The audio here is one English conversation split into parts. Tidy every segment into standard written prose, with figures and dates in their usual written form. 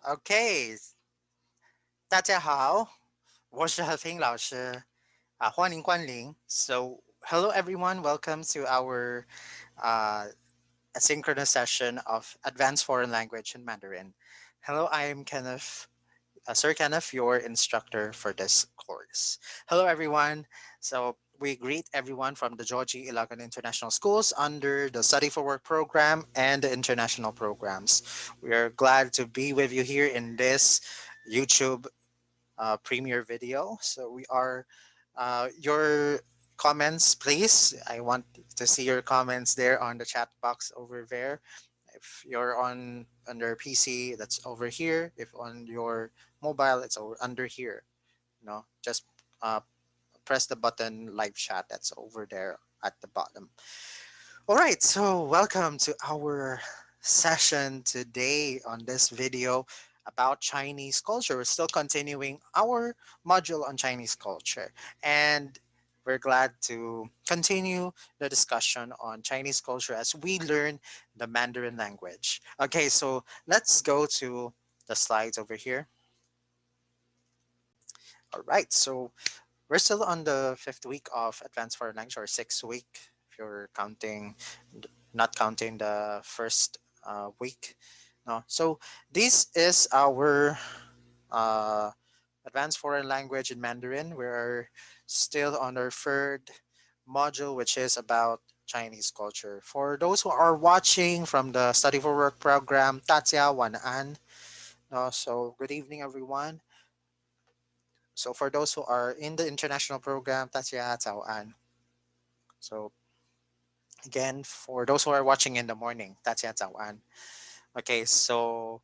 OK，大家好，我是和平老师欢迎光临。So, hello everyone, welcome to our uh, asynchronous session of Advanced Foreign Language in Mandarin. Hello, I am Kenneth, Sir Kenneth, your instructor for this course. Hello everyone. So, we greet everyone from the Georgie Ilagan International Schools under the Study for Work program and the international programs. We are glad to be with you here in this YouTube premiere video. So we are your comments, please. I want to see your comments there on the chat box over there. If you're on under PC, that's over here. If on your mobile, it's over under here. Just uh, press the button live chat that's over there at the bottom. All right, so welcome to our session today on this video about Chinese culture. We're still continuing our module on Chinese culture, and we're glad to continue the discussion on Chinese culture as we learn the Mandarin language. Okay, so let's go to the slides over here. All right, so we're still on the fifth week of Advanced Foreign Language, or sixth week if you're counting, not counting the first week. No, so this is our uh, Advanced Foreign Language in Mandarin. We're still on our third module, which is about Chinese culture. For those who are watching from the Study for Work program, 大家晚安. No, so good evening, everyone. So for those who are in the international program, 大家早安. So again, for those who are watching in the morning, 大家早安. Okay, so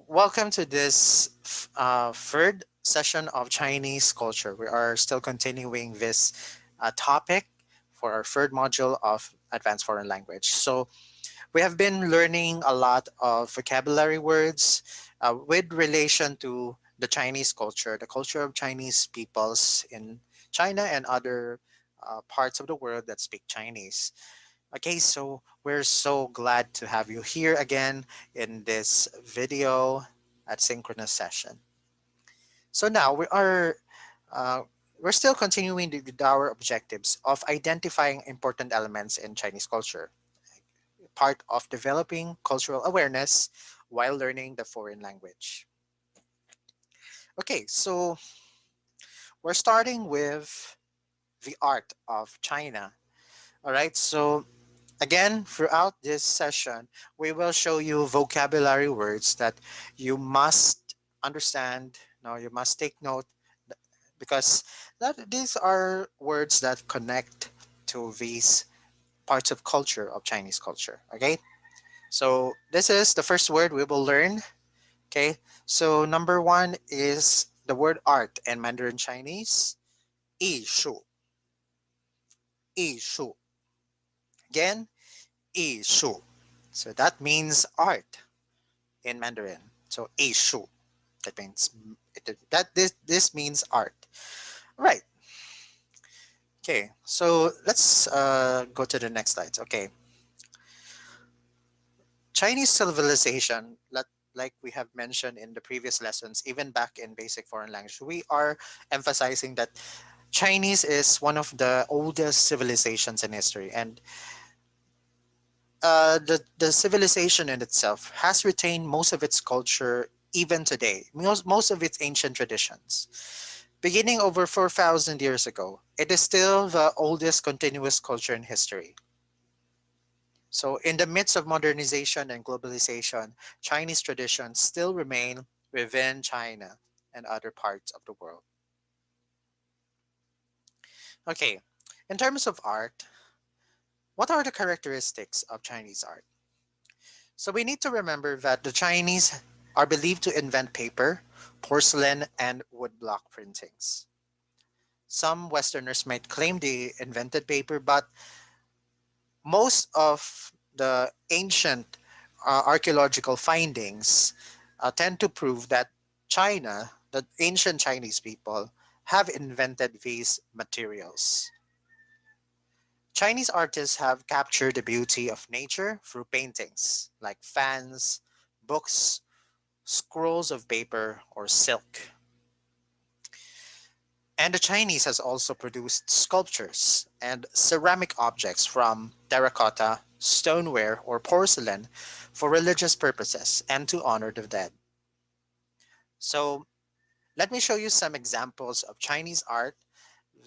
welcome to this third session of Chinese culture. We are still continuing this topic for our third module of Advanced Foreign Language. So we have been learning a lot of vocabulary words with relation to the Chinese culture, the culture of Chinese peoples in China and other parts of the world that speak Chinese. Okay, so we're so glad to have you here again in this video at synchronous session. So now uh, we're still continuing with our objectives of identifying important elements in Chinese culture, part of developing cultural awareness while learning the foreign language. Okay, so we're starting with the art of China. All right, so again, throughout this session, we will show you vocabulary words that you must understand. No, you must take note because these are words that connect to these parts of culture of Chinese culture. Okay, so this is the first word we will learn. Okay, so number one is the word art in Mandarin Chinese, 艺术,艺术. Again, 艺术. So that means art in Mandarin. So 艺术, that means that this means art. Right. Okay. So let's go to the next slides. Okay. Chinese civilization, like we have mentioned in the previous lessons, even back in basic foreign language, we are emphasizing that Chinese is one of the oldest civilizations in history, and the civilization in itself has retained most of its culture even today, most of its ancient traditions. Beginning over 4,000 years ago, it is still the oldest continuous culture in history. So, in the midst of modernization and globalization, Chinese traditions still remain within China and other parts of the world. Okay, in terms of art, what are the characteristics of Chinese art? So we need to remember that the Chinese are believed to invent paper, porcelain, and woodblock printings. Some Westerners might claim they invented paper, but most of the ancient archaeological findings tend to prove that China, the ancient Chinese people, have invented these materials. Chinese artists have captured the beauty of nature through paintings like fans, books, scrolls of paper or silk. And the Chinese has also produced sculptures and ceramic objects from terracotta, stoneware, or porcelain for religious purposes and to honor the dead. So let me show you some examples of Chinese art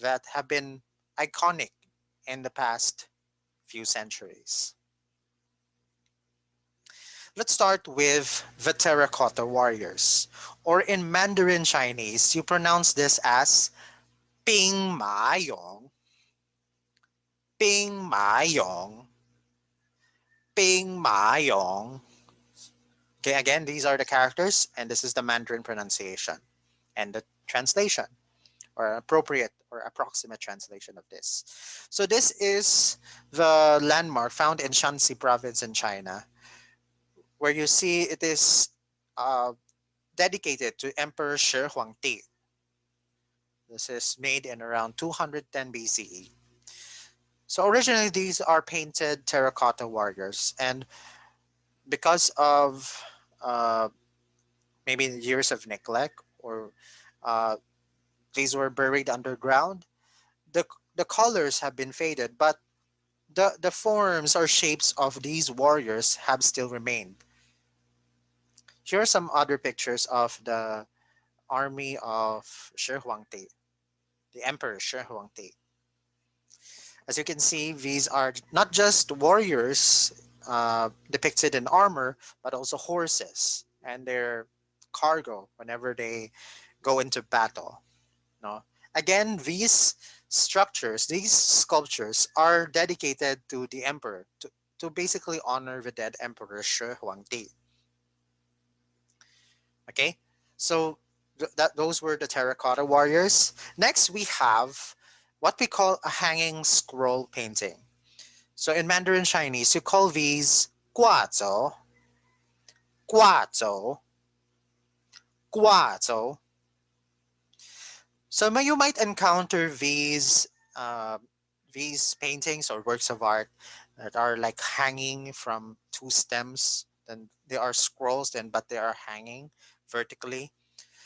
that have been iconic in the past few centuries. Let's start with the Terracotta Warriors, or in Mandarin Chinese, you pronounce this as Bing Ma Yong, Bing Ma Yong, Bing Ma Yong. Okay, again, these are the characters, and this is the Mandarin pronunciation and the translation, or appropriate or approximate translation of this. So this is the landmark found in Shanxi province in China, where you see it is uh, dedicated to Emperor Shi Huangdi. This is made in around 210 BCE. So originally these are painted terracotta warriors, and because of uh, maybe years of neglect or uh, these were buried underground, the the colors have been faded, but the forms or shapes of these warriors have still remained. Here are some other pictures of the army of Shi Huangdi, the Emperor Shi Huangdi. As you can see, these are not just warriors depicted in armor, but also horses and their cargo whenever they go into battle. No? Again, these structures, these sculptures are dedicated to the emperor to basically honor the dead emperor Shi Huangdi. Okay, so those were the terracotta warriors. Next, we have what we call a hanging scroll painting. So in Mandarin Chinese, you call these guazhou, guazhou, guazhou. So you might encounter these paintings or works of art that are like hanging from two stems. Then they are scrolls, then but they are hanging vertically.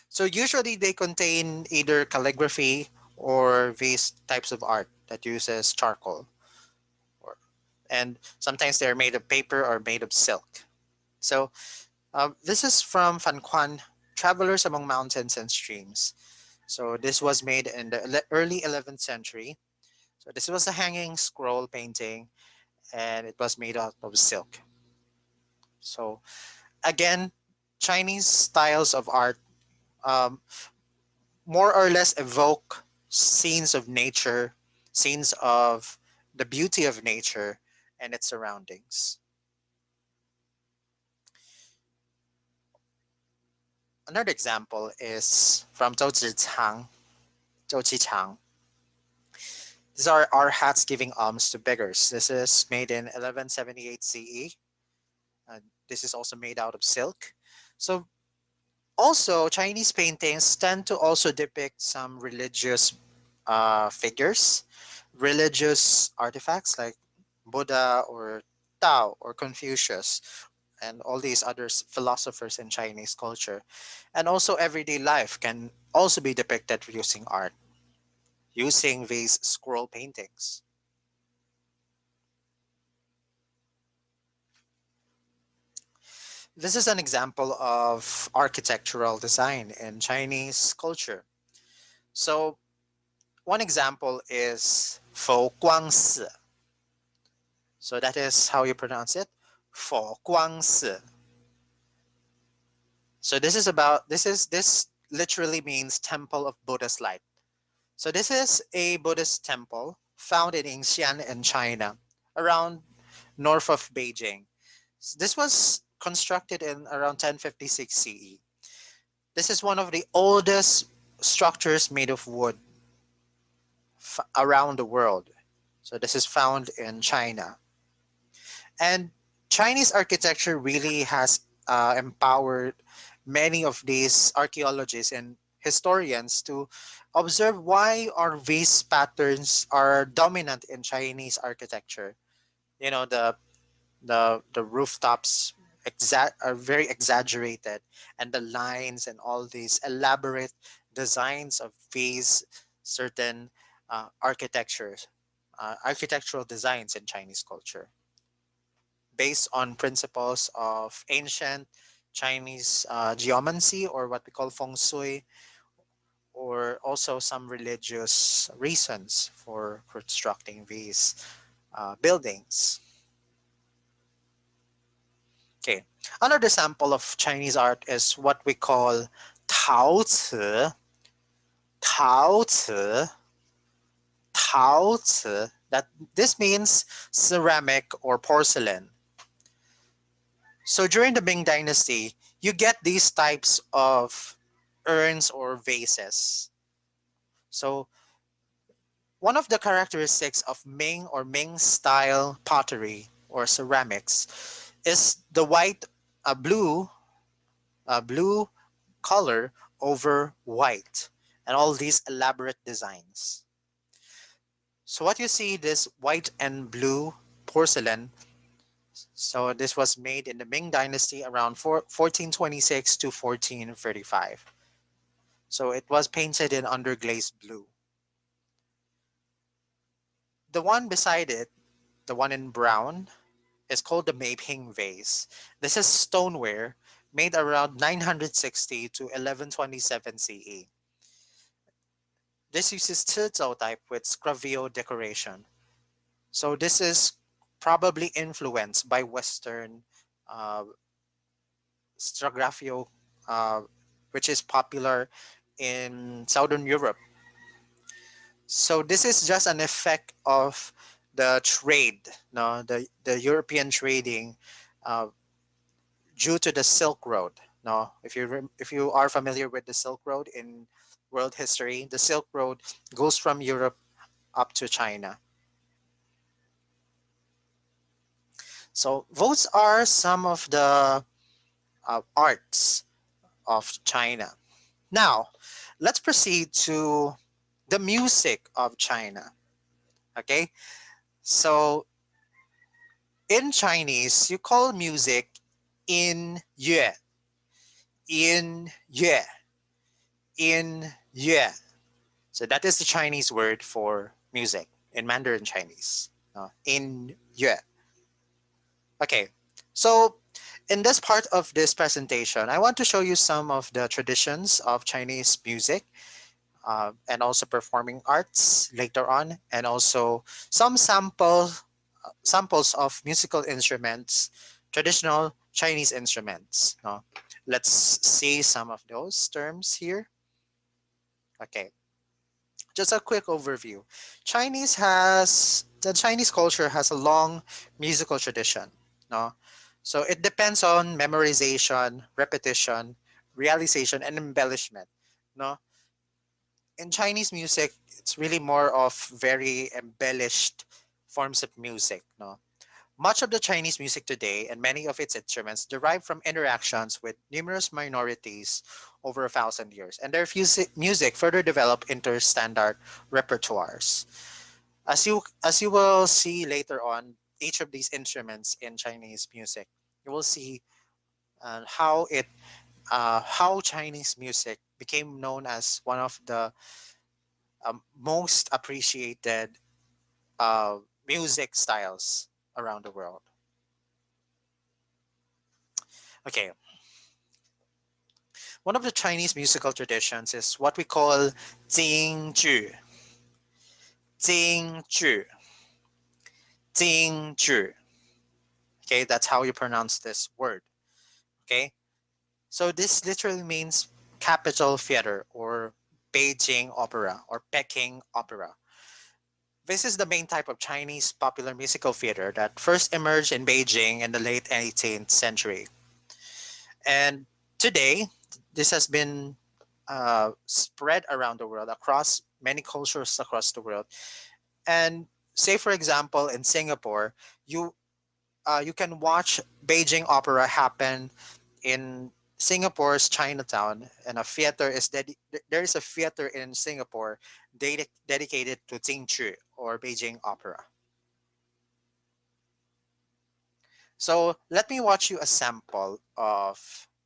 So usually they contain either calligraphy or these types of art that uses charcoal, or, and sometimes they're made of paper or made of silk. So this is from Fan Quan, Travelers Among Mountains and Streams. So this was made in the early 11th century. So this was a hanging scroll painting, and it was made out of silk. So again, Chinese styles of art um, more or less evoke scenes of nature, scenes of the beauty of nature and its surroundings. Another example is from Zhou Zhichang, Zhou Qichang. These are our hats giving alms to beggars. This is made in 1178 CE. This is also made out of silk. So also Chinese paintings tend to also depict some religious figures, religious artifacts like Buddha or Tao or Confucius and all these other philosophers in Chinese culture. And also everyday life can also be depicted using art, using these scroll paintings. This is an example of architectural design in Chinese culture. So one example is Fo Guangsi. So that is how you pronounce it, Fo Guangsi. So this literally means temple of Buddha's light. So this is a Buddhist temple found in Yingxian in China, around north of Beijing. This was constructed in around 1056 CE. This is one of the oldest structures made of wood around the world. So this is found in China. And Chinese architecture really has empowered many of these archaeologists and historians to observe why are these patterns are dominant in Chinese architecture. You know, the rooftops are very exaggerated, and the lines and all these elaborate designs of these certain architectural designs in Chinese culture, based on principles of ancient Chinese geomancy, or what we call feng shui, or also some religious reasons for constructing these buildings. Okay, another sample of Chinese art is what we call Tao Ci. Tao Ci. Tao Ci. That this means ceramic or porcelain. So during the Ming Dynasty, you get these types of urns or vases. So one of the characteristics of Ming or Ming style pottery or ceramics is the white, blue, blue color over white, and all these elaborate designs. So what you see, this white and blue porcelain. So this was made in the Ming Dynasty around 1426 to 1435. So it was painted in underglazed blue. The one beside it, the one in brown, is called the Meiping vase. This is stoneware made around 960 to 1127 CE. This uses Tizhou type with scravio decoration. So this is probably influenced by Western uh, Stragafio, uh, which is popular in Southern Europe. So this is just an effect of the trade, no, the European trading, uh, due to the Silk Road. No, if you are familiar with the Silk Road in world history, the Silk Road goes from Europe up to China. So those are some of the arts of China. Now, let's proceed to the music of China. Okay, so in Chinese, you call music in yue, in yue, in yue. So that is the Chinese word for music in Mandarin Chinese. In yue. Okay, so in this part of this presentation, I want to show you some of the traditions of Chinese music, and also performing arts later on, and also some samples of musical instruments, traditional Chinese instruments. Let's see some of those terms here. Okay, just a quick overview. The Chinese culture has a long musical tradition. No, so it depends on memorization, repetition, realization, and embellishment. No, in Chinese music, it's really more of very embellished forms of music. No, much of the Chinese music today and many of its instruments derive from interactions with numerous minorities over 1,000 years, and their music further developed into standard repertoires. As you will see later on, each of these instruments in Chinese music, you will see how Chinese music became known as one of the most appreciated uh, music styles around the world. Okay, one of the Chinese musical traditions is what we call Jingju. Jingju. Jingju. Okay, that's how you pronounce this word. Okay, so this literally means capital theater or Beijing Opera or Peking Opera. This is the main type of Chinese popular musical theater that first emerged in Beijing in the late 18th century. And today, this has been spread around the world across many cultures across the world. And say, for example, in Singapore, you can watch Beijing Opera happen in Singapore's Chinatown, and there is a theater in Singapore dedicated to Jingchu or Beijing Opera. So let me watch you a sample of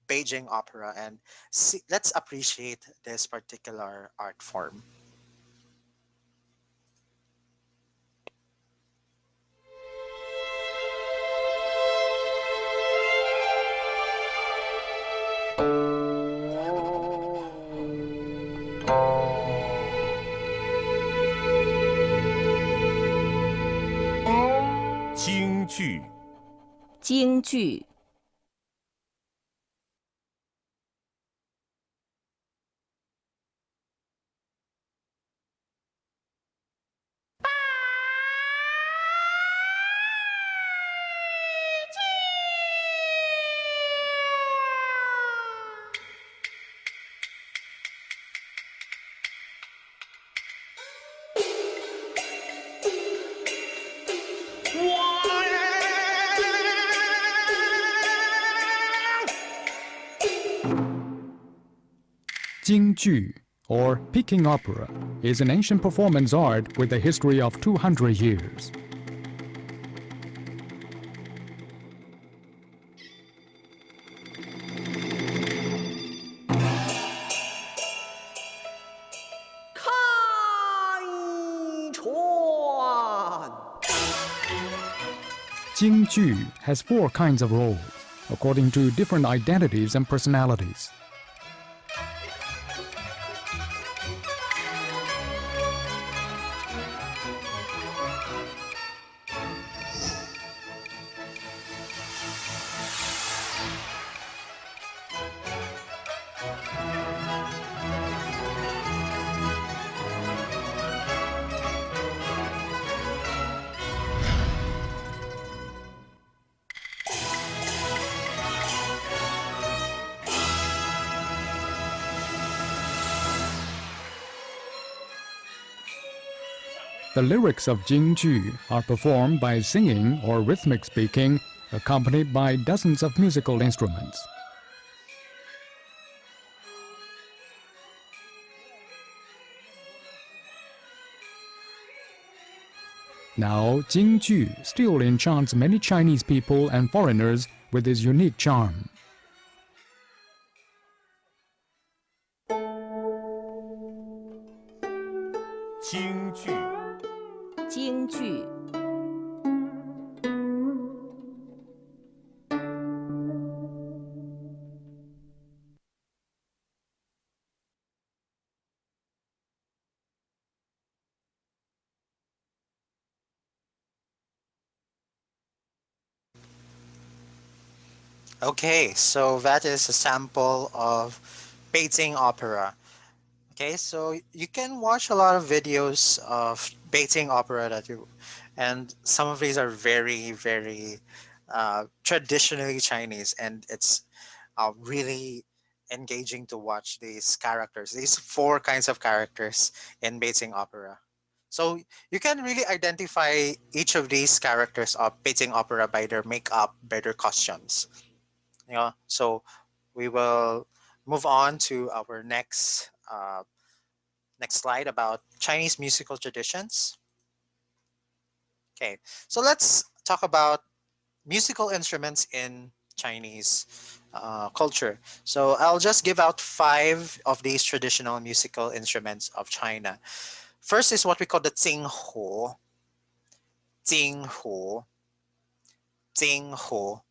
Beijing Opera and see, let's appreciate this particular art form. 京剧，京剧，京剧, or Peking Opera, is an ancient performance art with a history of 200 years. Jingju has four kinds of roles, according to different identities and personalities. The lyrics of Jingju are performed by singing or rhythmic speaking, accompanied by dozens of musical instruments. Now, Jingju still enchants many Chinese people and foreigners with its unique charm. 京剧，京剧， Okay, so that is a sample of Beijing Opera. Okay, so you can watch a lot of videos of Beijing Opera and some of these are very, very traditionally Chinese, and it's really engaging to watch these characters, these four kinds of characters in Beijing Opera. So you can really identify each of these characters of Beijing Opera by their makeup, by their costumes. Yeah. So we will move on to our next slide about Chinese musical traditions. Okay, so let's talk about musical instruments in Chinese culture. So I'll just give out five of these traditional musical instruments of China. First is what we call the jinghu. Jinghu. Jinghu.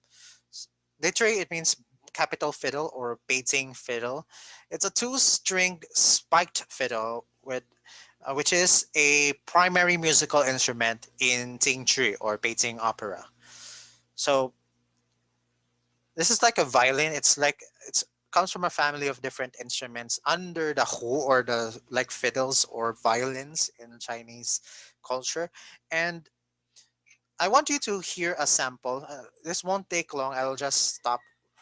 Literally, it means capital fiddle or Beijing fiddle. It's a two-stringed spiked fiddle which is a primary musical instrument in Jingju or Beijing Opera. So this is like a violin. It's comes from a family of different instruments under the hu or the like fiddles or violins in Chinese culture. And I want you to hear a sample. This won't take long. I'll just stop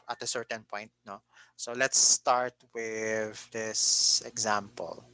at a certain point. No. So let's start with this example.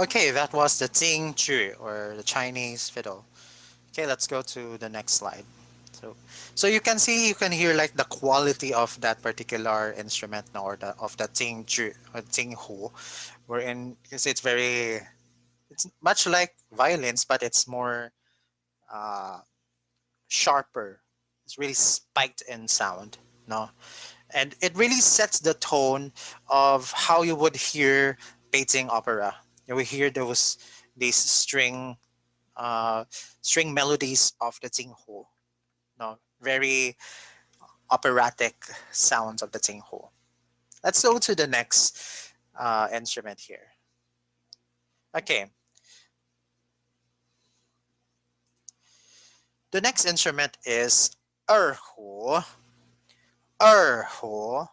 Okay, that was the Ting Chu, or the Chinese fiddle. Okay, let's go to the next slide. So, so you can see, you can hear like the quality of that particular instrument, no, or the of the Ting Chu or Ting Hu, wherein because it's very, it's much like violins, but it's more uh, sharper. It's really spiked in sound, no, and it really sets the tone of how you would hear Beijing Opera. You will hear these uh, string melodies of the Jinghu. No, very operatic sounds of the Jinghu. Let's go to the next instrument here. Okay, the next instrument is Erhu. Erhu.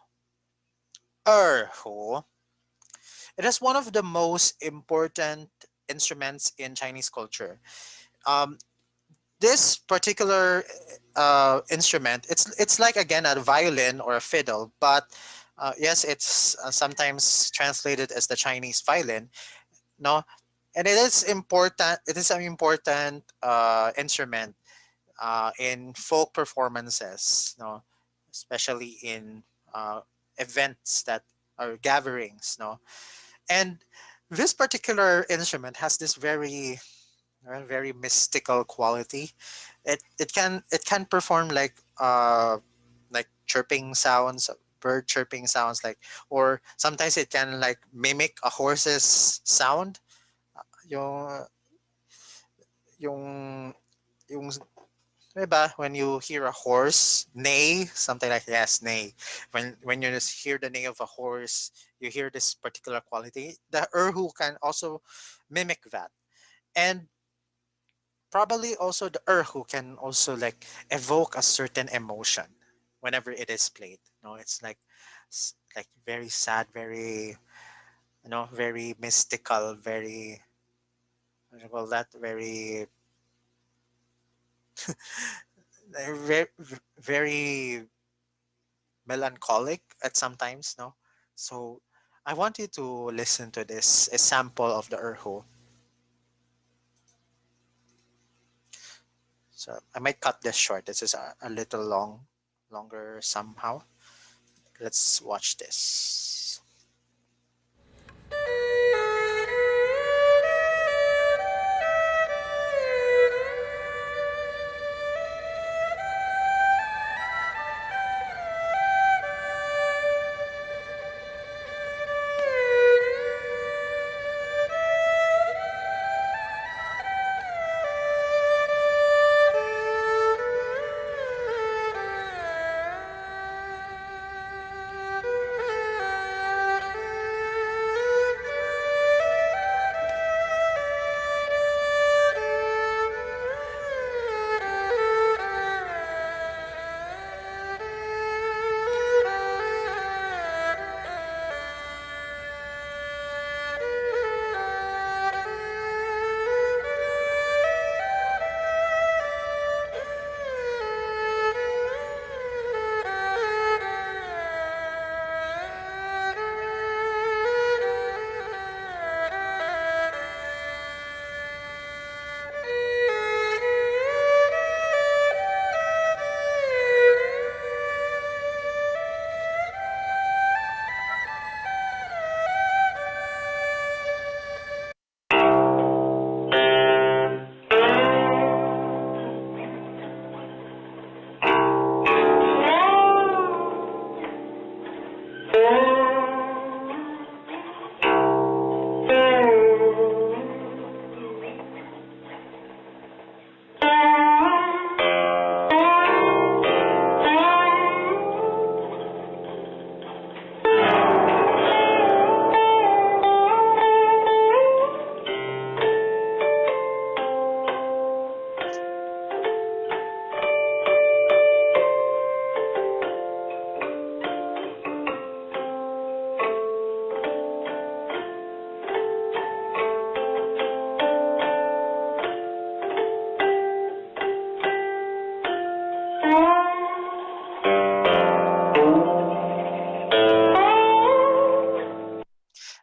Erhu. It is one of the most important instruments in Chinese culture. Um, this particular instrument, it's like again a violin or a fiddle, but yes, it's sometimes translated as the Chinese violin. No, and it is important. It is an important instrument in folk performances. No, especially in uh, events that are gatherings. No, and this particular instrument has this very mystical quality. It can perform like chirping sounds, bird chirping sounds, like, or sometimes it can like mimic a horse's sound. Yung yung yung diba? When you hear a horse neigh, something like, yes, neigh. When you just hear the neigh of a horse, you hear this particular quality. The erhu can also mimic that, and probably also the erhu can also like evoke a certain emotion whenever it is played. No, it's like like very sad, very, very mystical, very, what do you call that, very very, very melancholic at sometimes. No, so I want you to listen to this a sample of the erhu. So I might cut this short. This is a little longer somehow. Let's watch this.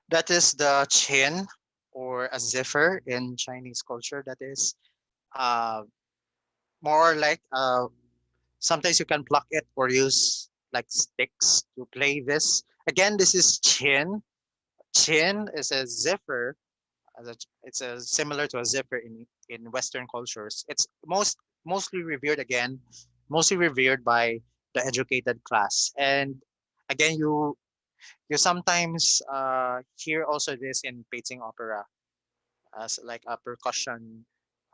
That is the chin, or or a zither in Chinese culture. That is uh, more like sometimes you can pluck it or use like sticks to play this. Again, this is chin. Chin is a zither. It's a similar to a zither in Western cultures. It's mostly revered again, mostly revered by the educated class. And again, you sometimes hear also this in Beijing Opera as like a percussion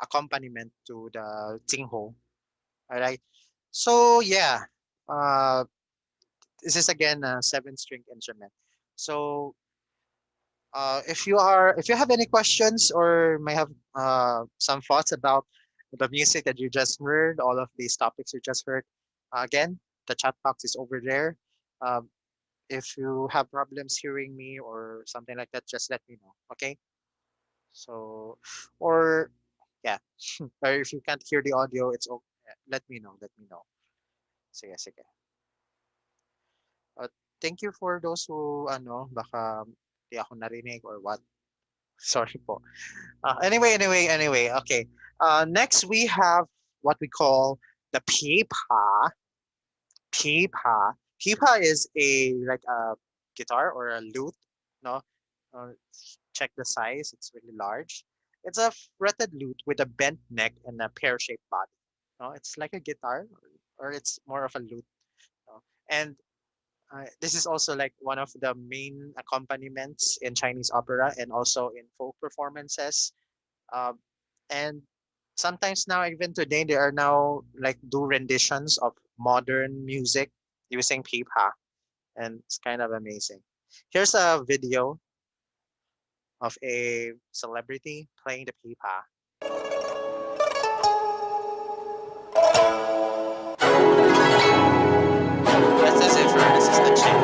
accompaniment to the Jingho. All right. So yeah, uh, this is again a seven-string instrument. So if you have any questions or may have some thoughts about the music that you just heard, all of these topics you just heard, again, the chat box is over there. Um, if you have problems hearing me or something like that, just let me know. Okay. So, or yeah, or if you can't hear the audio, it's okay. Let me know. Let me know. Sige, sige. Uh, thank you for those who baka di ako narinig or what. Sorry po. Anyway. Okay. Next we have what we call the pipa. Pipa. Pipa is a like a guitar or a lute. No, uh, check the size. It's really large. It's a fretted lute with a bent neck and a pear-shaped body. No, it's like a guitar, or it's more of a lute. No? And this is also like one of the main accompaniments in Chinese opera and also in folk performances. Um, and sometimes now, even today, they are now like do renditions of modern music using pipa, and it's kind of amazing. Here's a video of a celebrity playing the pipa. That's the zither. This is the chin.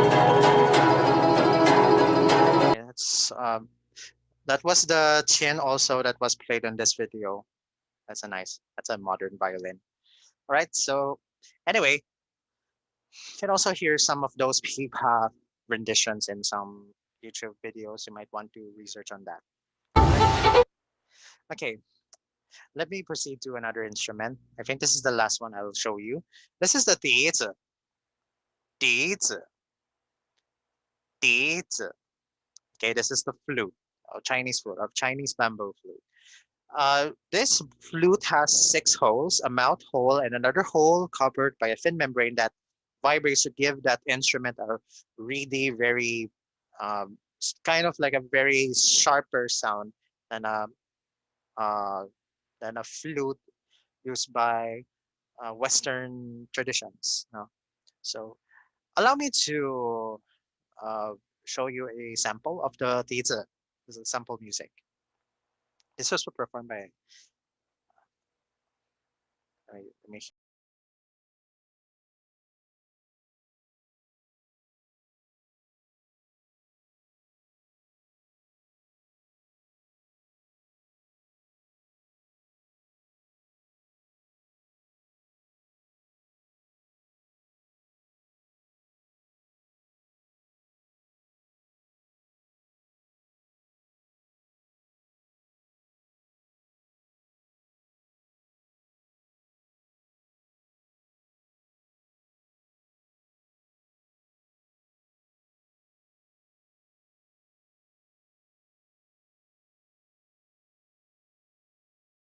That was the chin also that was played on this video. That's a modern violin. All right. So anyway, you can also hear some of those pipa renditions in some YouTube videos. You might want to research on that. Right? Okay, let me proceed to another instrument. I think this is the last one I will show you. This is the 笛子. Okay, this is the flute, Chinese flute, of Chinese bamboo flute. This flute has six holes, a mouth hole, and another hole covered by a thin membrane that vibrates to give that instrument a really very kind of like a very sharper sound than a uh, than a flute used by Western traditions. No? So allow me to uh, show you a sample of the 笛子. This is sample music. This was performed by. Let me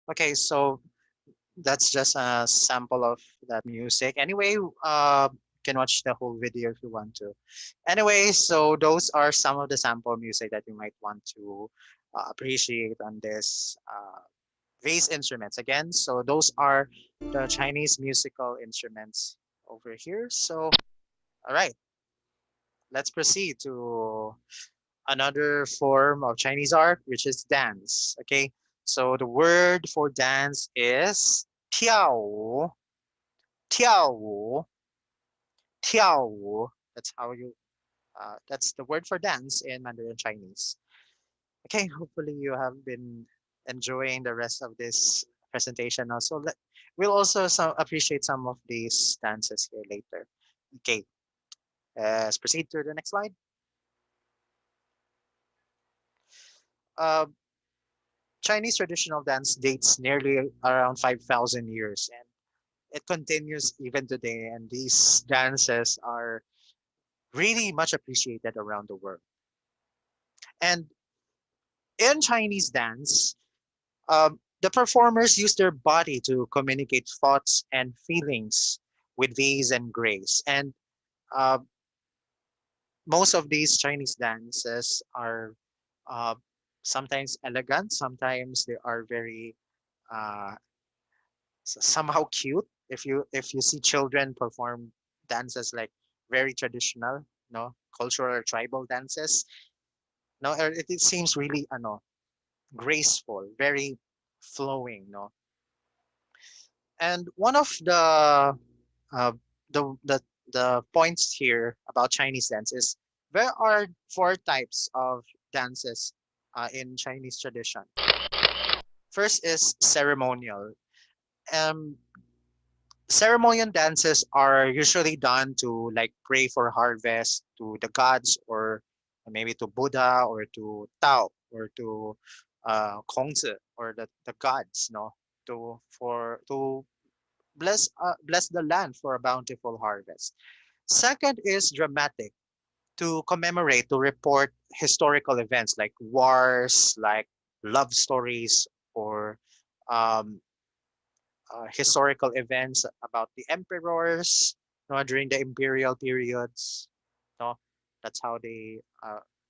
Okay, so that's just a sample of that music. Anyway, you can watch the whole video if you want to. Anyway, so those are some of the sample music that you might want to appreciate on this vase instruments. Again, so those are the Chinese musical instruments over here. So, all right, let's proceed to another form of Chinese art, which is dance. Okay, so the word for dance is 跳舞. 跳舞, 跳舞. That's how you. That's the word for dance in Mandarin Chinese. Okay, hopefully you have been enjoying the rest of this presentation. Also, we'll also appreciate some of these dances here later. Okay, let's proceed to the next slide. Uh, Chinese traditional dance dates nearly around 5,000 years, and it continues even today. And these dances are really much appreciated around the world. And in Chinese dance, the performers use their body to communicate thoughts and feelings with ease and grace. And uh, most of these Chinese dances are uh, sometimes elegant, sometimes they are very uh, somehow cute. If you see children perform dances like very traditional, no cultural or tribal dances, no, it seems really no graceful, very flowing, no. And one of uh, the the points here about Chinese dance is there are four types of dances in Chinese tradition. First is ceremonial. Um, Ceremonial dances are usually done to like pray for harvest to the gods or maybe to Buddha or to Tao or to Kongzi or the gods, no, to bless the land for a bountiful harvest. Second is dramatic, to commemorate, to report historical events like wars, like love stories, or um, historical events about the emperors, no, during the imperial periods. No, that's how they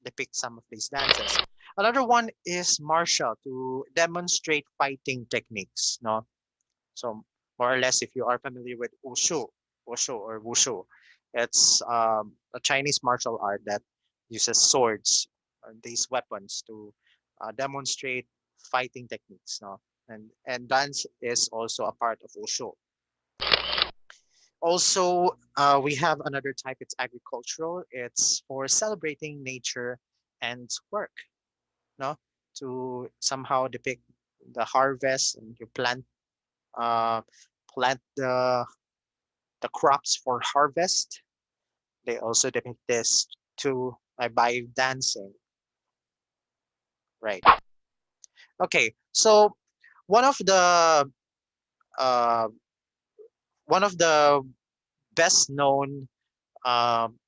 depict some of these dances. Another one is martial, to demonstrate fighting techniques. No, so more or less, if you are familiar with wushu, it's a Chinese martial art that uses swords, these weapons to demonstrate fighting techniques. No, and dance is also a part of wushu. Also, we have another type. It's agricultural. It's for celebrating nature and work. No, to somehow depict the harvest and you uh, plant the crops for harvest. They also depict this too by dancing, right? Okay, so one of the uh, one of the best known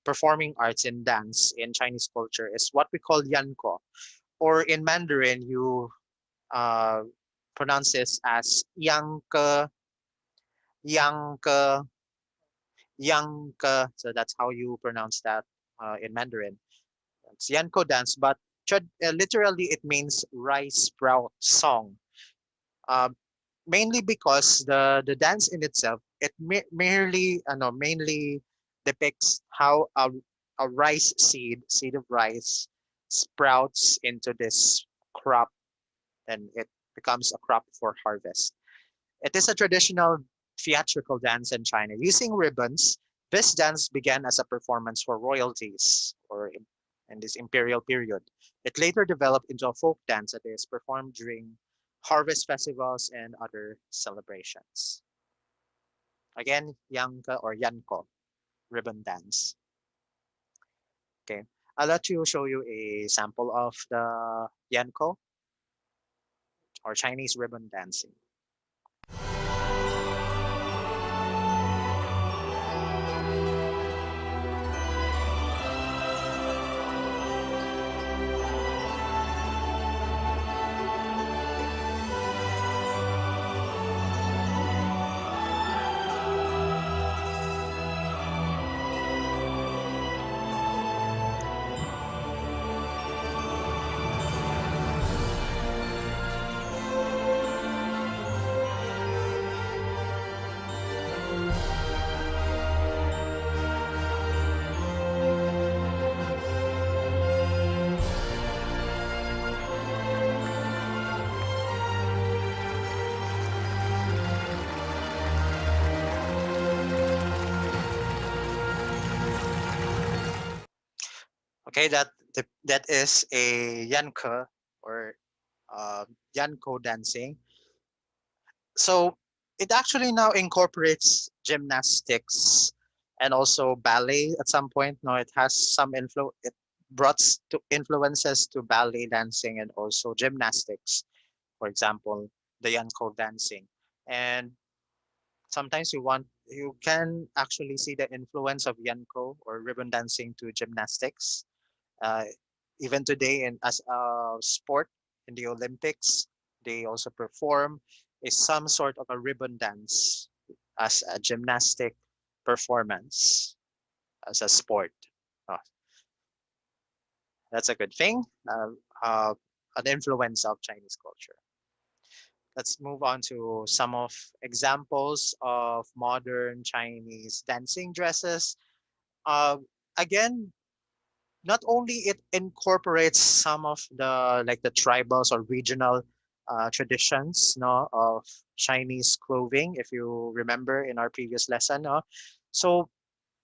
performing arts in dance in Chinese culture is what we call yanko, or in Mandarin you uh, pronounce this as yang yang. So that's how you pronounce that in Mandarin. It's yanko dance, but literally it means rice sprout song. Um, Mainly because the dance in itself it merely no, mainly depicts how a rice seed of rice sprouts into this crop and it becomes a crop for harvest. It is a traditional theatrical dance in China. Using ribbons, this dance began as a performance for royalties or in this imperial period. It later developed into a folk dance that is performed during harvest festivals and other celebrations. Again, Yanka or Yanko, ribbon dance. Okay, I'll let you show you a sample of the Yanko or Chinese ribbon dancing. Okay, that is a Yanko or uh, Yanko dancing. So it actually now incorporates gymnastics and also ballet at some point. No, it has some it brought to influences to ballet dancing and also gymnastics. for example, the Yanko dancing. And sometimes you can actually see the influence of Yanko or ribbon dancing to gymnastics. Uh, Even today, in as a sport in the Olympics, they also perform is some sort of a ribbon dance as a gymnastic performance as a sport. Uh, that's a good thing. Uh, an influence of Chinese culture. Let's move on to some of examples of modern Chinese dancing dresses. Uh, Again, not only it incorporates some of the like the tribals or regional traditions, no, of Chinese clothing, if you remember in our previous lesson, no? So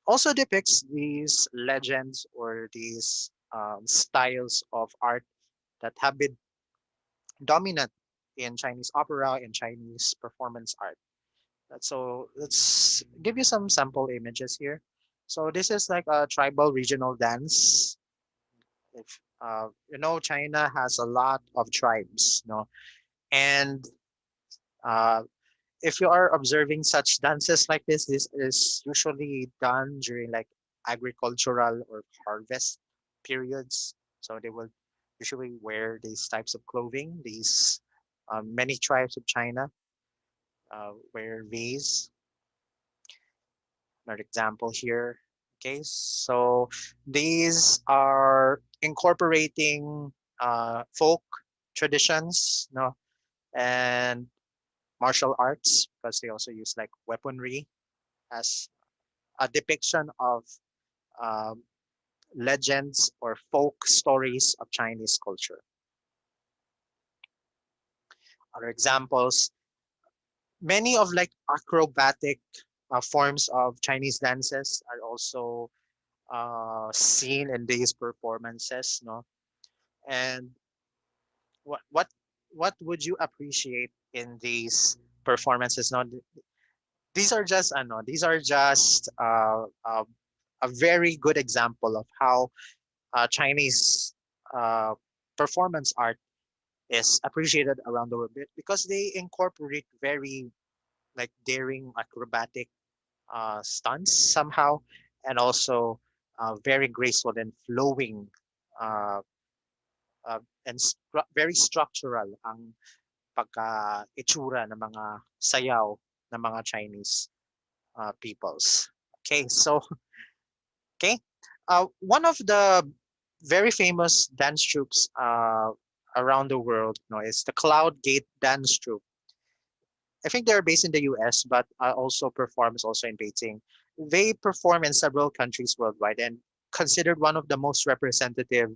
also depicts these legends or these styles of art that have been dominant in Chinese opera and Chinese performance art. So let's give you some sample images here. So this is like a tribal regional dance. If China has a lot of tribes, and uh, if you are observing such dances like this is usually done during like agricultural or harvest periods. So they will usually wear these types of clothing. These many tribes of China wear these. Another example here. Okay, so these are incorporating folk traditions, and martial arts because they also use like weaponry as a depiction of um, legends or folk stories of Chinese culture. Other examples, many of like acrobatic forms of Chinese dances are also seen in these performances, And what what what would you appreciate in these performances? No, these are just a very good example of how Chinese uh, performance art is appreciated around the world because they incorporate very like daring acrobatic stunts somehow, and also very graceful and flowing uh, and very structural ang pagka-itsura ng mga sayaw ng mga Chinese peoples. Okay, so okay, one of the very famous dance troupes around the world, is the Cloud Gate Dance Troupe. I think they're based in the U.S., but also performs also in Beijing. They perform in several countries worldwide and considered one of the most representative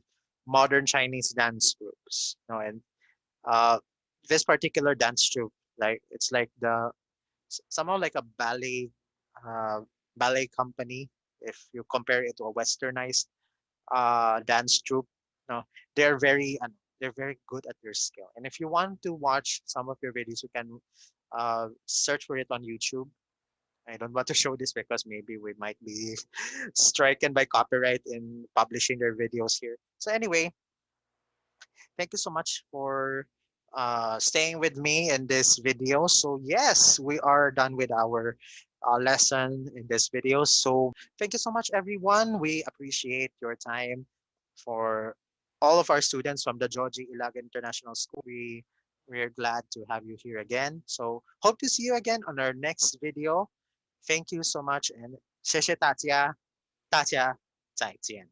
modern Chinese dance groups. And uh, this particular dance troupe, like it's like somehow like a uh, ballet company. If you compare it to a westernized dance troupe, no, they're very they're very good at their skill. And if you want to watch some of their videos, you can search for it on YouTube. I don't want to show this because maybe we might be stricken by copyright in publishing their videos here. So anyway, thank you so much for staying with me in this video. So yes, we are done with our lesson in this video. So thank you so much, everyone. We appreciate your time. For all of our students from the Georgie Ilaga International School, we're glad to have you here again. So hope to see you again on our next video. Thank you so much and 谢谢大家，大家再见.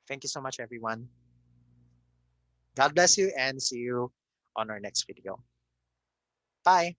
Thank you so much, everyone. God bless you and see you on our next video. Bye.